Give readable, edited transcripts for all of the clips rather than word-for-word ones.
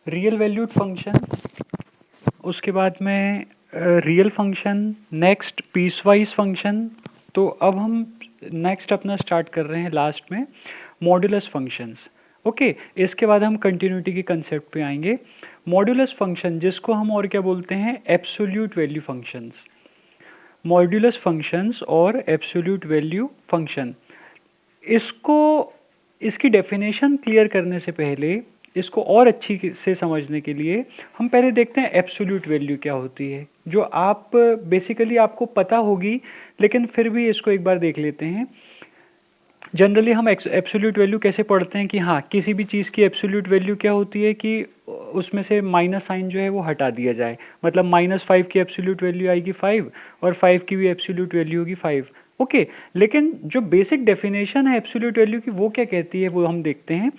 Real valued function, उसके बाद में real function, next piecewise function. तो अब हम नेक्स्ट अपना स्टार्ट कर रहे हैं लास्ट में मॉड्यूलस फंक्शंस। ओके, इसके बाद हम कंटिन्यूटी के कंसेप्ट पे आएंगे। मॉड्यूलस फंक्शन जिसको हम और क्या बोलते हैं, absolute value functions. Modulus functions और एब्सोल्यूट वैल्यू फंक्शन, इसको इसकी डेफिनेशन क्लियर करने से पहले, इसको और अच्छी से समझने के लिए हम पहले देखते हैं एब्सोल्यूट वैल्यू क्या होती है, जो आप बेसिकली आपको पता होगी, लेकिन फिर भी इसको एक बार देख लेते हैं। जनरली हम एब्सोल्यूट वैल्यू कैसे पढ़ते हैं कि हाँ, किसी भी चीज़ की एब्सोल्यूट वैल्यू क्या होती है कि उसमें से माइनस साइन जो है वो हटा दिया जाए। मतलब -5 की एब्सोल्यूट वैल्यू आएगी 5 और 5 की भी एब्सोल्यूट वैल्यू होगी 5। ओके, लेकिन जो बेसिक डेफिनेशन है एब्सोल्यूट वैल्यू की वो क्या कहती है वो हम देखते हैं।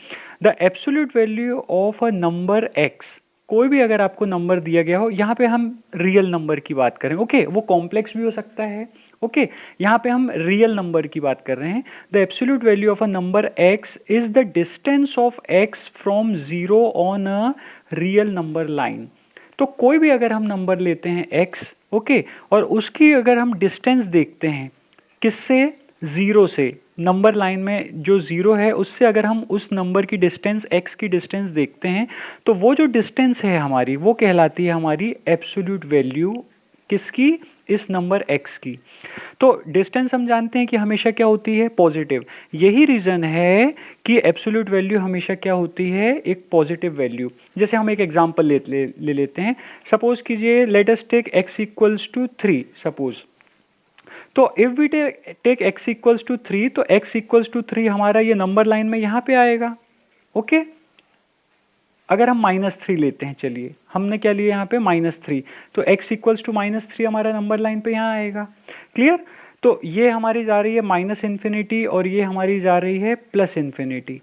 The absolute value of a number x, कोई भी अगर आपको नंबर दिया गया हो, यहाँ पे हम रियल नंबर की बात करें। ओके, वो कॉम्प्लेक्स भी हो सकता है। ओके, यहाँ पे हम रियल नंबर की बात कर रहे हैं। The absolute value of a number x is the distance of x from 0 on a real number line. तो कोई भी अगर हम नंबर लेते हैं x, ओके, और उसकी अगर हम डिस्टेंस देखते हैं किससे, 0 से, नंबर लाइन में जो 0 है उससे अगर हम उस नंबर की डिस्टेंस x की डिस्टेंस देखते हैं, तो वो जो डिस्टेंस है हमारी वो कहलाती है हमारी एब्सोल्यूट वैल्यू किसकी, इस नंबर x की। तो डिस्टेंस हम जानते हैं कि हमेशा क्या होती है, पॉजिटिव। यही रीजन है कि एब्सोल्यूट वैल्यू हमेशा क्या होती है, एक पॉजिटिव वैल्यू। जैसे हम एक एग्जांपल ले लेते हैं। सपोज कीजिए, let us take x equals to 3 suppose. तो if we take x equals to 3, तो x इक्वल्स टू 3 हमारा ये नंबर लाइन में यहाँ पे आएगा। ओके, अगर हम -3 लेते हैं, चलिए हमने क्या लिया यहाँ पे -3, तो x इक्वल्स टू -3 हमारा नंबर लाइन पे यहाँ आएगा। क्लियर? तो ये हमारी जा रही है -इन्फिनिटी और ये हमारी जा रही है +इन्फिनिटी।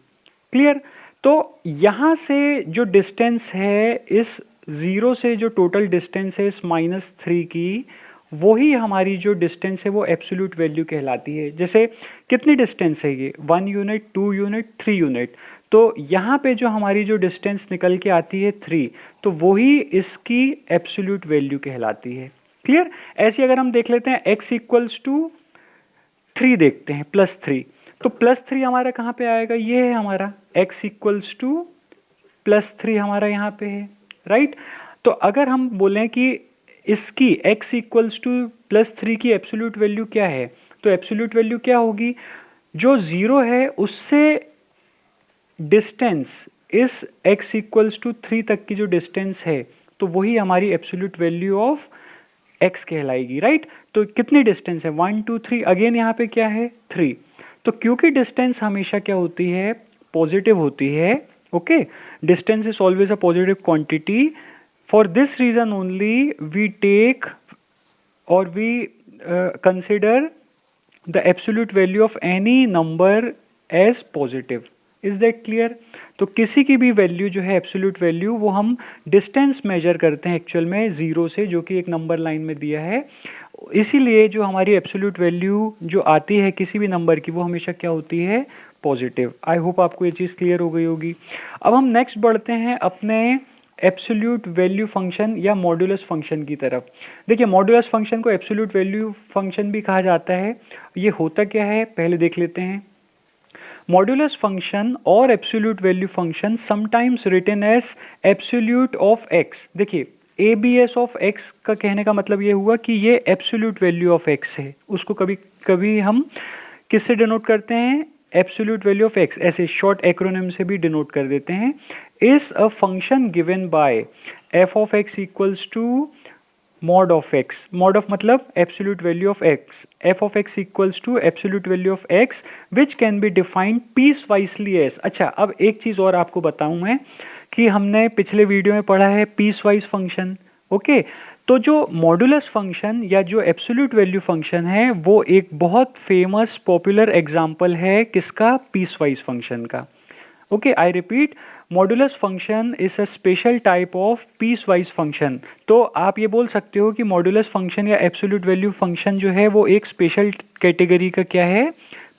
क्लियर? तो यहाँ से जो डिस्टेंस है, इस 0 से जो टोटल डिस्टेंस है इस -3 की, वही हमारी जो डिस्टेंस है वो एब्सोल्यूट वैल्यू कहलाती है। जैसे कितनी डिस्टेंस है ये, 1 यूनिट, 2 यूनिट, 3 यूनिट। तो यहाँ पे जो हमारी जो डिस्टेंस निकल के आती है 3, तो वही इसकी एब्सोल्यूट वैल्यू कहलाती है। क्लियर? ऐसे अगर हम देख लेते हैं x इक्वल्स टू 3 देखते हैं, +3, तो +3 हमारा कहाँ पे आएगा, ये है हमारा x इक्वल्स टू +3 हमारा यहाँ पे है, राइट? तो अगर हम बोलें कि इसकी x इक्वल्स टू +3 की एब्सोल्यूट वैल्यू क्या है, तो एब्सोल्यूट वैल्यू क्या होगी, जो 0 है उससे डिस्टेंस इस x इक्वल्स टू 3 तक की जो डिस्टेंस है, तो वही हमारी एब्सोल्यूट वैल्यू ऑफ x कहलाएगी, राइट? तो कितनी डिस्टेंस है, 1 2 3, अगेन यहाँ पे क्या है, 3। तो क्योंकि डिस्टेंस हमेशा क्या होती है, पॉजिटिव होती है। Okay, distance is always a positive quantity. For this reason only we take और we consider the absolute value of any number as positive. Is that clear? तो किसी की भी वैल्यू जो है एब्सोल्यूट वैल्यू, वो हम डिस्टेंस मेजर करते हैं एक्चुअल में 0 से, जो कि एक नंबर लाइन में दिया है। इसीलिए जो हमारी एब्सोल्यूट वैल्यू जो आती है किसी भी नंबर की, वो हमेशा क्या होती है, पॉजिटिव। आई होप आपको ये चीज़ क्लियर हो गई होगी। अब हम नेक्स्ट बढ़ते हैं अपने एब्सोल्यूट वैल्यू फंक्शन या मॉड्यूलस फंक्शन की तरफ। देखिए, मॉड्यूलस फंक्शन को एब्सोल्यूट वैल्यू फंक्शन भी कहा जाता है। ये होता क्या है पहले देख लेते हैं। मॉड्यूलस फंक्शन और absolute value function sometimes written as absolute of x। देखिए, abs ऑफ x का कहने का मतलब ये हुआ कि ये एब्सोल्यूट वैल्यू ऑफ x है। उसको कभी कभी हम किससे डिनोट करते हैं, एब्सोल्यूट वैल्यू ऑफ x, ऐसे शॉर्ट एक्रोनिम से भी डिनोट कर देते हैं। Is a function given by f of x equals to mod of x, mod of मतलब absolute value of x, f of x equals to absolute value of x which can be defined piecewisely as। अच्छा, अब एक चीज और आपको बताऊं मैं कि हमने पिछले वीडियो में पढ़ा है पीस वाइज फंक्शन। ओके, तो जो मॉड्यूलस फंक्शन या जो एब्सोल्यूट वैल्यू फंक्शन है, वो एक बहुत फेमस पॉपुलर एग्जांपल है किसका, पीस वाइज फंक्शन का। Okay, I repeat, modulus function is a special type of piecewise function. तो आप ये बोल सकते हो कि मॉड्यूलस फंक्शन या एब्सोल्यूट वैल्यू फंक्शन जो है वो एक स्पेशल कैटेगरी का क्या है,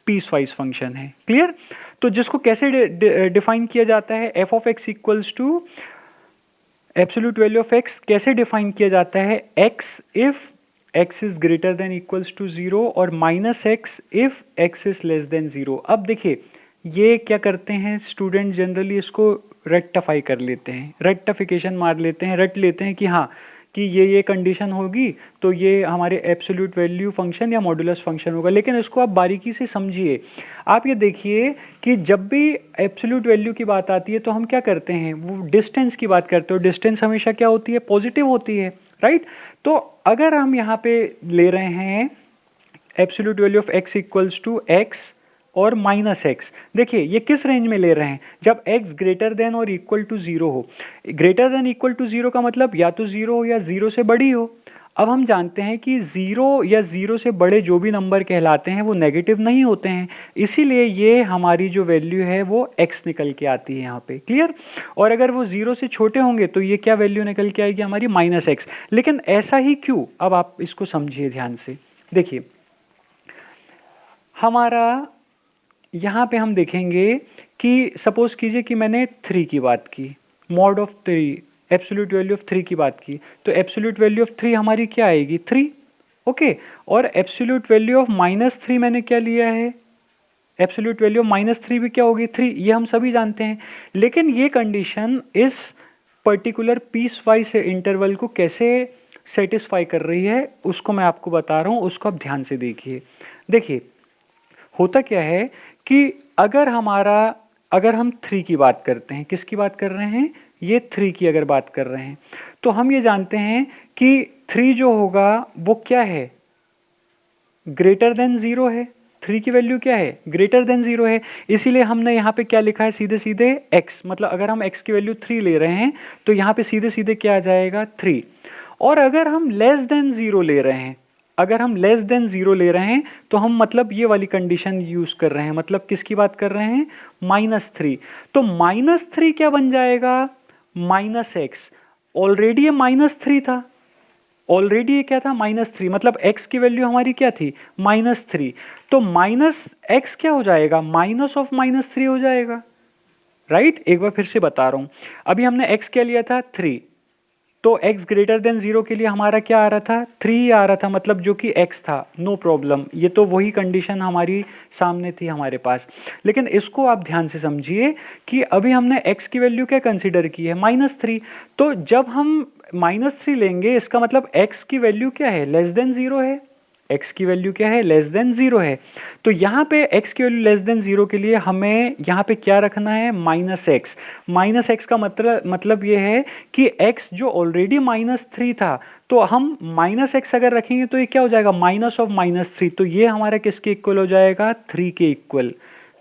पीस वाइज फंक्शन है। क्लियर? तो जिसको कैसे डिफाइन किया जाता है, f of x equals to absolute value of x कैसे डिफाइन किया जाता है, x if x is greater than equals to 0 और minus x if x is less than 0। अब देखिए ये क्या करते हैं स्टूडेंट, जनरली इसको रेक्टिफाई कर लेते हैं, रेक्टिफिकेशन मार लेते हैं, रट लेते हैं कि हाँ कि ये कंडीशन होगी तो ये हमारे एब्सोल्यूट वैल्यू फंक्शन या मॉड्यूलस फंक्शन होगा। लेकिन इसको आप बारीकी से समझिए। आप ये देखिए कि जब भी एब्सोल्यूट वैल्यू की बात आती है तो हम क्या करते हैं, वो डिस्टेंस की बात करते हो। डिस्टेंस हमेशा क्या होती है, पॉजिटिव होती है, राइट। तो अगर हम यहाँ पे ले रहे हैं absolute value of x equals to x और माइनस एक्स, देखिए ये किस रेंज में ले रहे हैं, जब x ग्रेटर देन और इक्वल टू 0 हो। ग्रेटर देन इक्वल टू 0 का मतलब या तो 0 हो या 0 से बड़ी हो। अब हम जानते हैं कि 0 या 0 से बड़े जो भी नंबर कहलाते हैं वो नेगेटिव नहीं होते हैं, इसीलिए ये हमारी जो वैल्यू है वो x निकल के आती है यहाँ पे, क्लियर। और अगर वो 0 से छोटे होंगे तो ये क्या वैल्यू निकल के आएगी हमारी, माइनस एक्स। लेकिन ऐसा ही क्यों, अब आप इसको समझिए ध्यान से। देखिए हमारा यहाँ पे हम देखेंगे कि सपोज कीजिए कि मैंने 3 की बात की, mod of 3, absolute value of 3 की बात की, तो एब्सोल्यूट वैल्यू ऑफ 3 हमारी क्या आएगी, 3, ओके। और एब्सोल्यूट वैल्यू ऑफ -3 मैंने क्या लिया है, एब्सोल्यूट वैल्यू ऑफ -3 भी क्या होगी, 3, ये हम सभी जानते हैं। लेकिन ये कंडीशन इस पर्टिकुलर पीस वाइज इंटरवल को कैसे सेटिस्फाई कर रही है उसको मैं आपको बता रहा हूँ, उसको आप ध्यान से देखिए। देखिए होता क्या है कि अगर हम 3 की बात करते हैं, किसकी बात कर रहे हैं, ये 3 की अगर बात कर रहे हैं, तो हम ये जानते हैं कि 3 जो होगा वो क्या है, ग्रेटर देन 0 है। 3 की वैल्यू क्या है, ग्रेटर देन 0 है। इसीलिए हमने यहाँ पे क्या लिखा है, सीधे सीधे x, मतलब अगर हम x की वैल्यू 3 ले रहे हैं तो यहाँ पे सीधे सीधे क्या आ जाएगा, 3। और अगर हम लेस देन 0 ले रहे हैं, अगर हम लेस देन 0 ले रहे हैं तो हम मतलब ये वाली कंडीशन यूज कर रहे हैं, मतलब किसकी बात कर रहे हैं, -3। तो -3 क्या बन जाएगा, -x। ऑलरेडी ये -3 था, ऑलरेडी ये क्या था, -3, मतलब x की वैल्यू हमारी क्या थी, -3। तो -x क्या हो जाएगा, माइनस ऑफ -3 हो जाएगा, राइट। एक बार फिर से बता रहा हूं, अभी हमने x क्या लिया था, 3, तो x ग्रेटर देन 0 के लिए हमारा क्या आ रहा था, 3 आ रहा था, मतलब जो कि x था, नो प्रॉब्लम, ये तो वही कंडीशन हमारी सामने थी हमारे पास। लेकिन इसको आप ध्यान से समझिए कि अभी हमने x की वैल्यू क्या कंसीडर की है, -3। तो जब हम -3 लेंगे इसका मतलब x की वैल्यू क्या है, लेस देन 0 है, x की वैल्यू क्या है, लेस देन 0 है। तो यहाँ पे x की वैल्यू लेस देन 0 के लिए हमें यहाँ पे क्या रखना है, -x। -x का मतलब ये है कि x जो ऑलरेडी -3 था, तो हम -x अगर रखेंगे तो ये क्या हो जाएगा, माइनस ऑफ -3, तो ये हमारा किसके इक्वल हो जाएगा, 3 के इक्वल।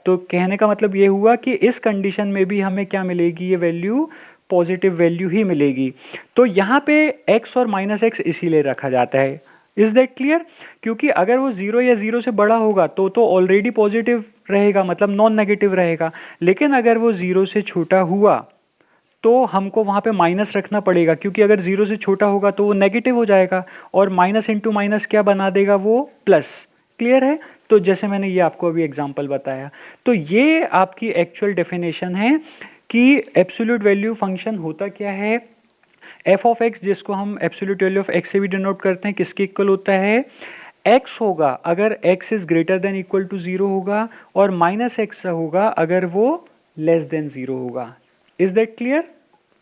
तो कहने का मतलब ये हुआ कि इस कंडीशन में भी हमें क्या मिलेगी, ये वैल्यू पॉजिटिव वैल्यू ही मिलेगी। तो यहाँ पे x और -x इसीलिए रखा जाता है। इज दैट क्लियर, क्योंकि अगर वो 0 या 0 से बड़ा होगा तो ऑलरेडी पॉजिटिव रहेगा, मतलब नॉन नेगेटिव रहेगा। लेकिन अगर वो 0 से छोटा हुआ तो हमको वहां पे माइनस रखना पड़ेगा, क्योंकि अगर 0 से छोटा होगा तो वो नेगेटिव हो जाएगा, और माइनस इंटू माइनस क्या बना देगा, वो प्लस। क्लियर है, तो जैसे मैंने ये आपको अभी एग्जांपल बताया, तो ये आपकी एक्चुअल डेफिनेशन है कि एब्सोल्यूट वैल्यू फंक्शन होता क्या है। एफ ऑफ एक्स, जिसको हम एब्सोल्यूट वैल्यू ऑफ एक्स से भी डिनोट करते हैं, किसके इक्वल होता है, x होगा अगर x is greater than equal to 0 होगा, और -x होगा अगर वो लेस देन 0 होगा। Is that clear.